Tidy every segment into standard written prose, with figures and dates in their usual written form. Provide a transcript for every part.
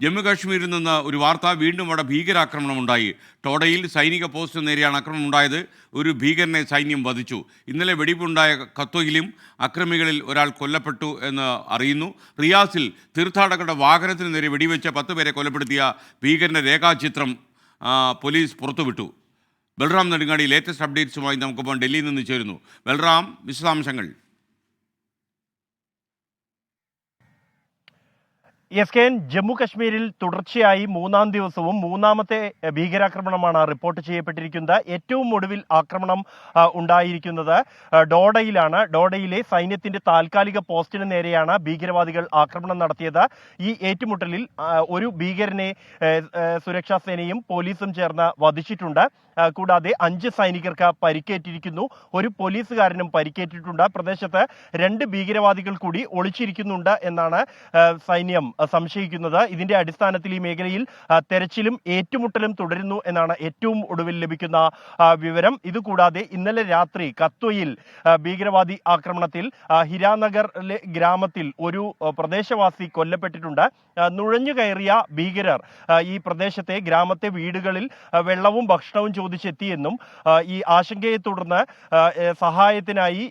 ജമ്മു കാശ്മീരിൽ നിന്ന് ഒരു വാർത്ത. വീണ്ടും അവിടെ ഭീകരാക്രമണം ഉണ്ടായി. ടോഡയിൽ സൈനിക പോസ്റ്റിന് നേരെയാണ് ആക്രമണം ഉണ്ടായത്. ഒരു ഭീകരനെ സൈന്യം വധിച്ചു. ഇന്നലെ വെടിവുണ്ടായ കത്വയിലും അക്രമികളിൽ ഒരാൾ കൊല്ലപ്പെട്ടു എന്ന് അറിയുന്നു. റിയാസിൽ തീർത്ഥാടകരുടെ വാഹനത്തിന് നേരെ വെടിവെച്ച 10 പേരെ കൊലപ്പെടുത്തിയ ഭീകരന്റെ രേഖാചിത്രം പോലീസ് പുറത്തുവിട്ടു. ബൽറാം നെടുങ്ങാടി ലേറ്റസ്റ്റ് അപ്ഡേറ്റ്സുമായി നമുക്കിപ്പോൾ ഡൽഹിയിൽ നിന്ന് ചേരുന്നു. ബൽറാം, വിശദാംശങ്ങൾ. എസ്കെൻ, ജമ്മു കശ്മീരിൽ തുടർച്ചയായി മൂന്നാം ദിവസവും മൂന്നാമത്തെ ഭീകരാക്രമണമാണ് റിപ്പോർട്ട് ചെയ്യപ്പെട്ടിരിക്കുന്നത്. ഏറ്റവും ഒടുവിൽ ആക്രമണം ഉണ്ടായിരിക്കുന്നത് ഡോഡയിലാണ്. ഡോഡയിലെ സൈന്യത്തിന്റെ താൽക്കാലിക പോസ്റ്റിന് നേരെയാണ് ഭീകരവാദികൾ ആക്രമണം നടത്തിയത്. ഈ ഏറ്റുമുട്ടലിൽ ഒരു ഭീകരനെ സുരക്ഷാ സേനയും പോലീസും ചേർന്ന് വധിച്ചിട്ടുണ്ട്. കൂടാതെ 5 സൈനികർക്ക് പരിക്കേറ്റിരിക്കുന്നു. ഒരു പോലീസുകാരനും പരിക്കേറ്റിട്ടുണ്ട്. പ്രദേശത്ത് 2 ഭീകരവാദികൾ കൂടി ഒളിച്ചിരിക്കുന്നുണ്ട് എന്നാണ് സൈന്യം സംശയിക്കുന്നത്. ഇതിന്റെ അടിസ്ഥാനത്തിൽ ഈ മേഖലയിൽ തെരച്ചിലും ഏറ്റുമുട്ടലും തുടരുന്നു എന്നാണ് ഏറ്റവും ഒടുവിൽ ലഭിക്കുന്ന വിവരം. ഇതുകൂടാതെ ഇന്നലെ രാത്രി കത്വയിൽ ഭീകരവാദി ആക്രമണത്തിൽ ഹിരാനഗറിലെ ഗ്രാമത്തിൽ ഒരു പ്രദേശവാസി കൊല്ലപ്പെട്ടിട്ടുണ്ട്. നുഴഞ്ഞു കയറിയ ഭീകരർ ഈ പ്രദേശത്തെ ഗ്രാമത്തെ വീടുകളിൽ വെള്ളവും ഭക്ഷണവും ചോദിച്ചെത്തിയെന്നും ഈ ആശങ്കയെ തുടർന്ന് സഹായത്തിനായി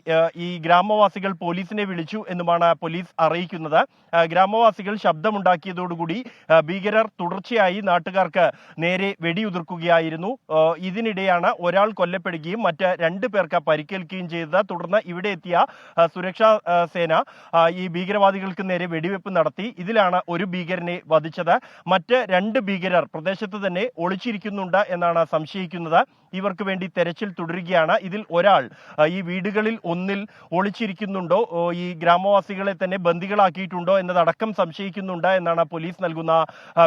ഈ ഗ്രാമവാസികൾ പോലീസിനെ വിളിച്ചു എന്നുമാണ് പോലീസ് അറിയിക്കുന്നത്. ഗ്രാമവാസികൾ ശബ്ദമുണ്ടാക്കിയതോടുകൂടി ഭീകരർ തുടർച്ചയായി നാട്ടുകാർക്ക് നേരെ വെടിയുതിർക്കുകയായിരുന്നു. ഇതിനിടെയാണ് ഒരാൾ കൊല്ലപ്പെടുകയും മറ്റ് 2 പേർക്ക് പരിക്കേൽക്കുകയും ചെയ്തത്. തുടർന്ന് ഇവിടെ എത്തിയ സുരക്ഷാ സേന ഈ ഭീകരവാദികൾക്ക് നേരെ വെടിവെപ്പ് നടത്തി. ഇതിലാണ് ഒരു ഭീകരനെ വധിച്ചത്. മറ്റ് 2 ഭീകരർ പ്രദേശത്ത് തന്നെ ഒളിച്ചിരിക്കുന്നുണ്ട് എന്നാണ് സംശയിക്കുന്നത്. ഇവർക്ക് വേണ്ടി തെരച്ചിൽ തുടരുകയാണ്. ഇതിൽ ഒരാൾ ഈ വീടുകളിൽ ഒന്നിൽ ഒളിച്ചിരിക്കുന്നുണ്ടോ, ഈ ഗ്രാമവാസികളെ തന്നെ ബന്ദികളാക്കിയിട്ടുണ്ടോ എന്നതടക്കം സംശയിക്കുന്നുണ്ട് എന്നാണ് പോലീസ് നൽകുന്ന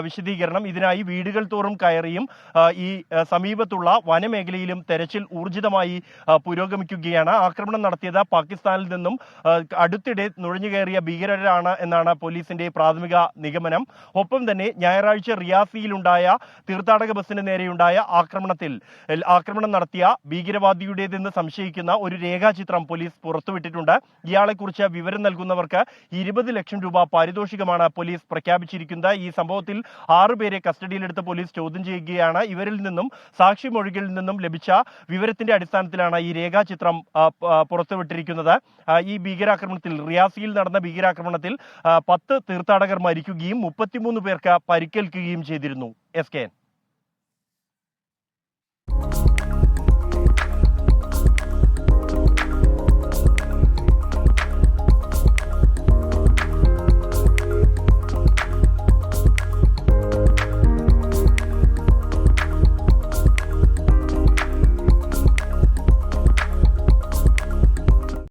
വിശദീകരണം. ഇതിനായി വീടുകൾ തോറും കയറിയും ഈ സമീപത്തുള്ള വനമേഖലയിലും തെരച്ചിൽ ഊർജിതമായി പുരോഗമിക്കുകയാണ്. ആക്രമണം നടത്തിയത് പാകിസ്ഥാനിൽ നിന്നും അടുത്തിടെ നുഴഞ്ഞുകയറിയ ഭീകരരാണ് എന്നാണ് പോലീസിന്റെ പ്രാഥമിക നിഗമനം. ഒപ്പം തന്നെ ഞായറാഴ്ച റിയാസിയിലുണ്ടായ തീർത്ഥാടക ബസ്സിന് നേരെയുണ്ടായ ആക്രമണം നടത്തിയ ഭീകരവാദിയുടേതെന്ന് സംശയിക്കുന്ന ഒരു രേഖാചിത്രം പോലീസ് പുറത്തുവിട്ടിട്ടുണ്ട്. ഇയാളെക്കുറിച്ച് വിവരം നൽകുന്നവർക്ക് 20 ലക്ഷം രൂപ പാരിതോഷികമാണ് പോലീസ് പ്രഖ്യാപിച്ചിരിക്കുന്നത്. ഈ സംഭവത്തിൽ 6 പേരെ കസ്റ്റഡിയിലെടുത്ത് പോലീസ് ചോദ്യം ചെയ്യുകയാണ്. ഇവരിൽ നിന്നും സാക്ഷിമൊഴികളിൽ നിന്നും ലഭിച്ച വിവരത്തിന്റെ അടിസ്ഥാനത്തിലാണ് ഈ രേഖാചിത്രം പുറത്തുവിട്ടിരിക്കുന്നത്. ഈ ഭീകരാക്രമണത്തിൽ, റിയാസിയിൽ നടന്ന ഭീകരാക്രമണത്തിൽ 10 തീർത്ഥാടകർ മരിക്കുകയും 33 പേർക്ക് പരിക്കേൽക്കുകയും ചെയ്തിരുന്നു. എസ്കെൻ.